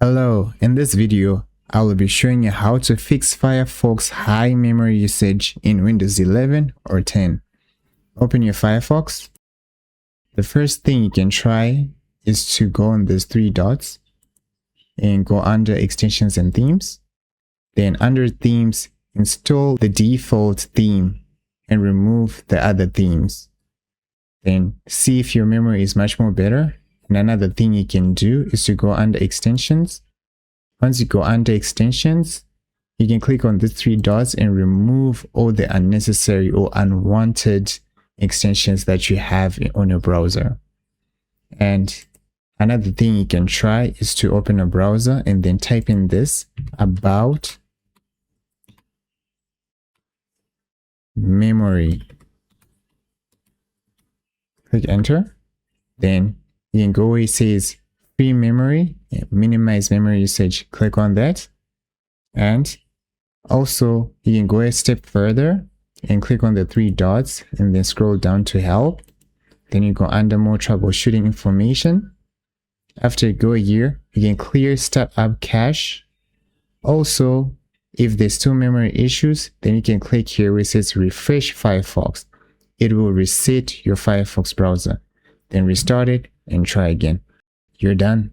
Hello, in this video, I will be showing you how to fix Firefox high memory usage in Windows 11 or 10. Open your Firefox. The first thing you can try is to go on these three dots and go under extensions and themes. Then under themes, install the default theme and remove the other themes. Then see if your memory is much more better. And another thing you can do is to go under extensions. Once you go under extensions, you can click on these three dots and remove all the unnecessary or unwanted extensions that you have on your browser. And another thing you can try is to open a browser and then type in this about memory. Click enter. Then you can go where it says free memory, minimize memory usage. Click on that. And also you can go a step further and click on the three dots and then scroll down to help. Then you go under more troubleshooting information. After you go here, you can clear startup cache. Also, if there's still memory issues, then you can click here where it says refresh Firefox. It will reset your Firefox browser. Then restart it and try again. You're done.